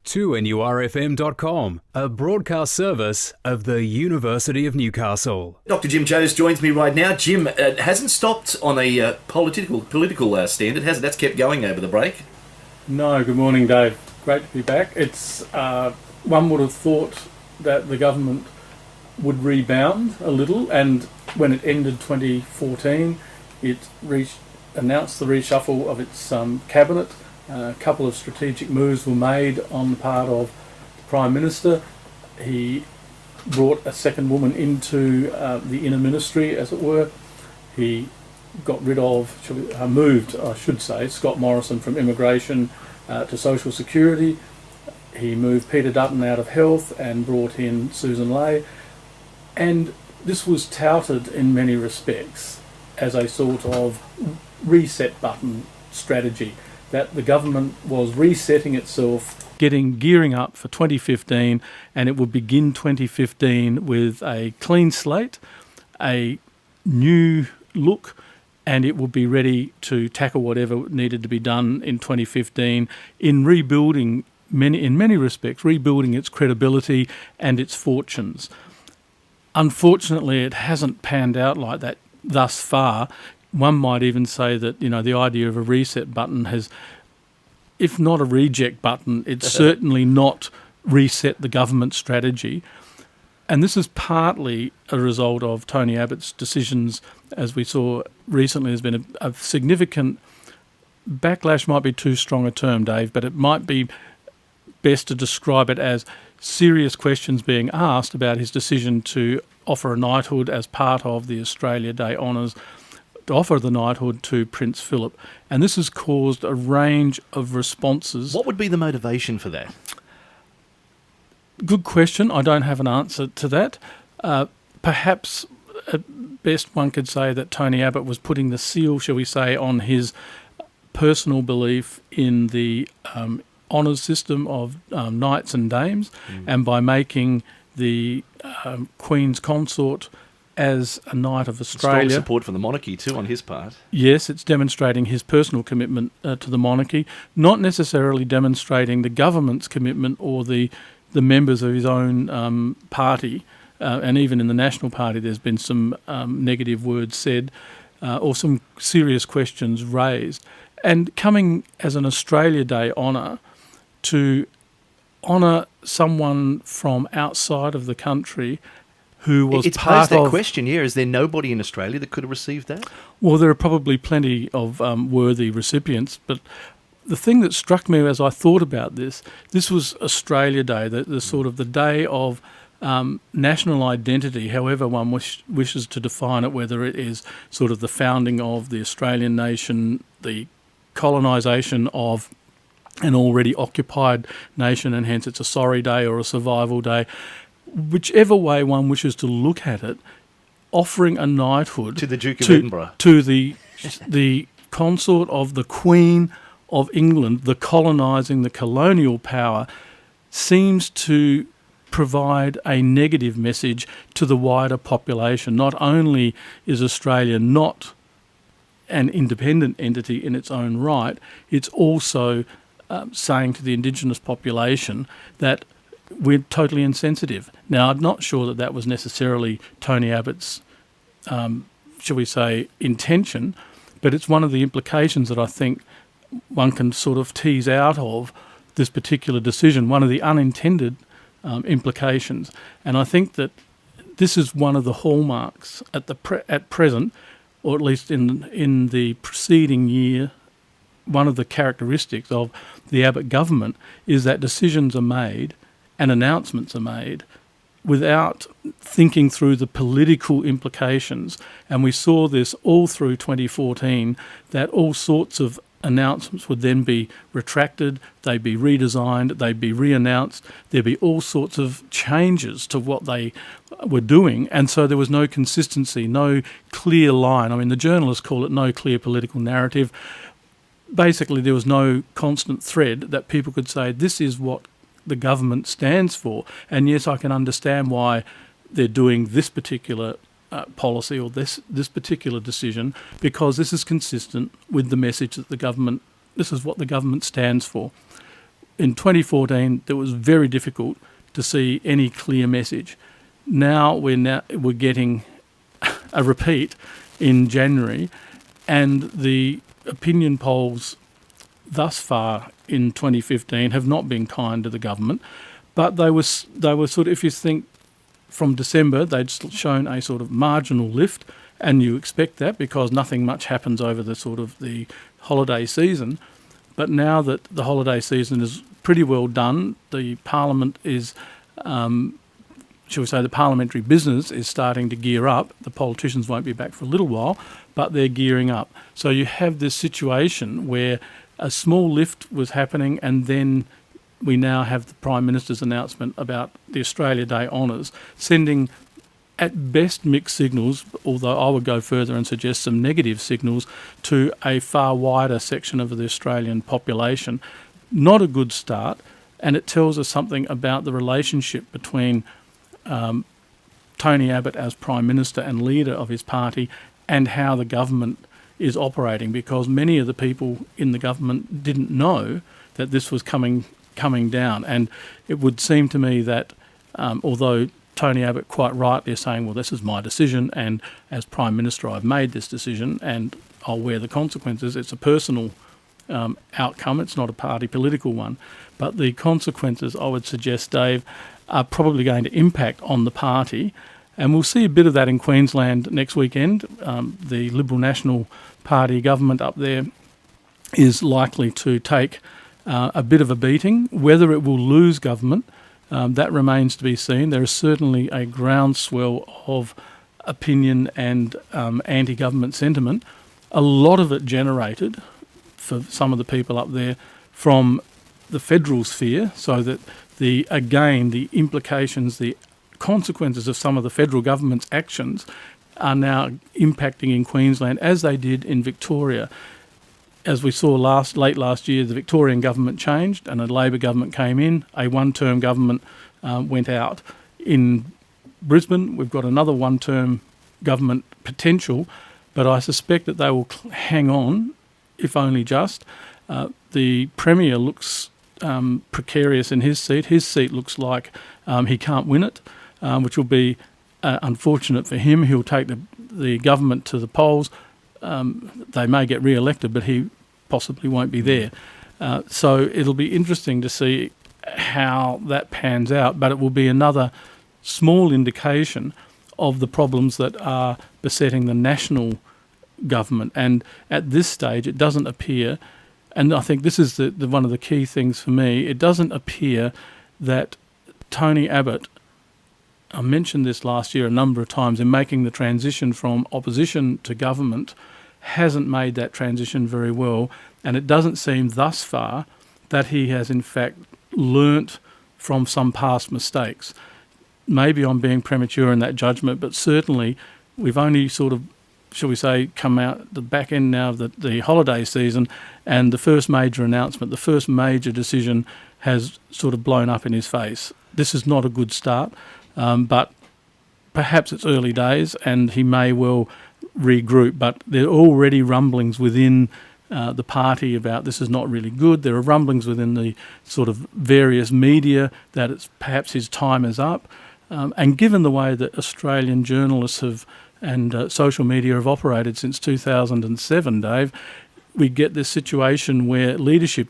2NURFM.com, a broadcast service of the University of Newcastle. Dr. Jim Jones joins me right now. Jim, hasn't stopped on a political stand, has it? That's kept going over the break. No, good morning, Dave. Great to be back. It's one would have thought that the government would rebound a little, and when it ended 2014, it announced the reshuffle of its cabinet. A couple of strategic moves were made on the part of the Prime Minister. He brought a second woman into the inner ministry, as it were. He got rid of, moved Scott Morrison from immigration to social security. He moved Peter Dutton out of health and brought in Susan Ley. And this was touted in many respects as a sort of reset button strategy, that the government was resetting itself, gearing up for 2015, and it would begin 2015 with a clean slate, a new look, and it would be ready to tackle whatever needed to be done in 2015 in rebuilding, in many respects, rebuilding its credibility and its fortunes. Unfortunately, it hasn't panned out like that thus far. One might even say that, the idea of a reset button has, if not a reject button, it's certainly not reset the government strategy. And this is partly a result of Tony Abbott's decisions. As we saw recently, there's been a significant backlash, might be too strong a term, Dave, but it might be best to describe it as serious questions being asked about his decision to offer a knighthood as part of the Australia Day honours, to offer the knighthood to Prince Philip. And this has caused a range of responses. What would be the motivation for that? Good question. I don't have an answer to that. Perhaps at best one could say that Tony Abbott was putting the seal, shall we say, on his personal belief in the honours system of knights and dames, and by making the Queen's consort as a Knight of Australia. Strong support for the monarchy too on his part. Yes, it's demonstrating his personal commitment to the monarchy, not necessarily demonstrating the government's commitment or the members of his own party. And even in the National Party there's been some negative words said or some serious questions raised. And coming as an Australia Day honour, to honour someone from outside of the country who was it's part posed that of... question, yeah. Is there nobody in Australia that could have received that? Well, there are probably plenty of worthy recipients, but the thing that struck me as I thought about this was Australia Day, the sort of the day of national identity, however one wishes to define it, whether it is sort of the founding of the Australian nation, the colonisation of an already occupied nation, and hence it's a sorry day or a survival day. Whichever way one wishes to look at it, offering a knighthood to the Duke of Edinburgh, to the consort of the Queen of England, the colonising, the colonial power, seems to provide a negative message to the wider population. Not only is Australia not an independent entity in its own right, it's also saying to the Indigenous population that we're totally insensitive. Now, I'm not sure that was necessarily Tony Abbott's, shall we say, intention, but it's one of the implications that I think one can sort of tease out of this particular decision, one of the unintended implications. And I think that this is one of the hallmarks at present, or at least in the preceding year. One of the characteristics of the Abbott government is that decisions are made and announcements are made without thinking through the political implications. And we saw this all through 2014, that all sorts of announcements would then be retracted, they'd be redesigned, they'd be re-announced, there'd be all sorts of changes to what they were doing, and so there was no consistency, no clear line. I mean, the journalists call it no clear political narrative. Basically, there was no constant thread that people could say, this is what the government stands for. And yes, I can understand why they're doing this particular policy or this particular decision, because this is consistent with the message that this is what the government stands for. in 2014, it was very difficult to see any clear message. Now we're getting a repeat in January, and the opinion polls thus far in 2015 have not been kind to the government, but they were sort of, if you think from December, they'd shown a sort of marginal lift, and you expect that because nothing much happens over the sort of the holiday season. But now that the holiday season is pretty well done, the Parliament is, shall we say, the parliamentary business is starting to gear up. The politicians won't be back for a little while, but they're gearing up. So you have this situation where a small lift was happening, and then we now have the Prime Minister's announcement about the Australia Day honours, sending at best mixed signals, although I would go further and suggest some negative signals, to a far wider section of the Australian population. Not a good start, and it tells us something about the relationship between Tony Abbott as Prime Minister and leader of his party and how the government is operating, because many of the people in the government didn't know that this was coming down. And it would seem to me that although Tony Abbott quite rightly is saying, well, this is my decision, and as Prime Minister I've made this decision and I'll wear the consequences, it's a personal outcome, it's not a party political one. But the consequences, I would suggest, Dave, are probably going to impact on the party. And we'll see a bit of that in Queensland next weekend. The Liberal National Party government up there is likely to take a bit of a beating. Whether it will lose government, that remains to be seen. There is certainly a groundswell of opinion and anti-government sentiment. A lot of it generated, for some of the people up there, from the federal sphere, so that the implications, the consequences of some of the federal government's actions are now impacting in Queensland, as they did in Victoria. As we saw late last year, the Victorian government changed and a Labor government came in. A one-term government went out. In Brisbane, we've got another one-term government potential, but I suspect that they will hang on, if only just. The Premier looks precarious in his seat. His seat looks like he can't win it, which will be unfortunate for him. He'll take the government to the polls. They may get re-elected, but he possibly won't be there. So it'll be interesting to see how that pans out, but it will be another small indication of the problems that are besetting the national government. And at this stage, it doesn't appear, and I think this is the one of the key things for me, it doesn't appear that Tony Abbott, I mentioned this last year a number of times, in making the transition from opposition to government, hasn't made that transition very well, and it doesn't seem thus far that he has in fact learnt from some past mistakes. Maybe I'm being premature in that judgment, but certainly we've only sort of, shall we say, come out the back end now of the holiday season, and the first major announcement, the first major decision has sort of blown up in his face. This is not a good start, but perhaps it's early days and he may well regroup, but there are already rumblings within the party about this is not really good. There are rumblings within the sort of various media that it's perhaps his time is up. And given the way that Australian journalists have and social media have operated since 2007, Dave, we get this situation where leadership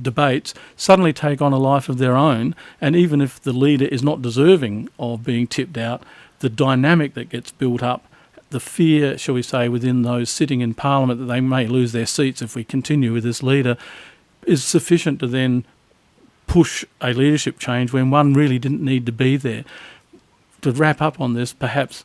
debates suddenly take on a life of their own, and even if the leader is not deserving of being tipped out, the dynamic that gets built up, the fear, shall we say, within those sitting in Parliament that they may lose their seats if we continue with this leader, is sufficient to then push a leadership change when one really didn't need to be there. To wrap up on this, perhaps,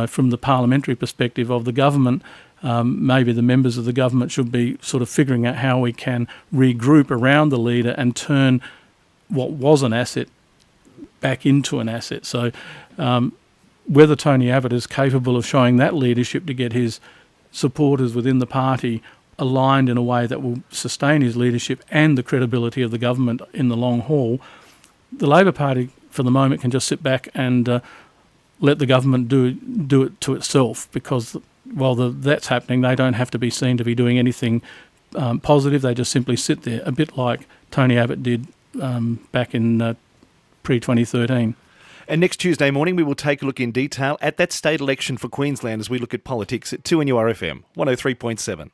from the parliamentary perspective of the government, maybe the members of the government should be sort of figuring out how we can regroup around the leader and turn what was an asset back into an asset. So whether Tony Abbott is capable of showing that leadership to get his supporters within the party aligned in a way that will sustain his leadership and the credibility of the government in the long haul, the Labor Party for the moment can just sit back and let the government do it to itself, because while that's happening, they don't have to be seen to be doing anything positive. They just simply sit there, a bit like Tony Abbott did back in pre-2013. And next Tuesday morning, we will take a look in detail at that state election for Queensland as we look at politics at 2NURFM 103.7.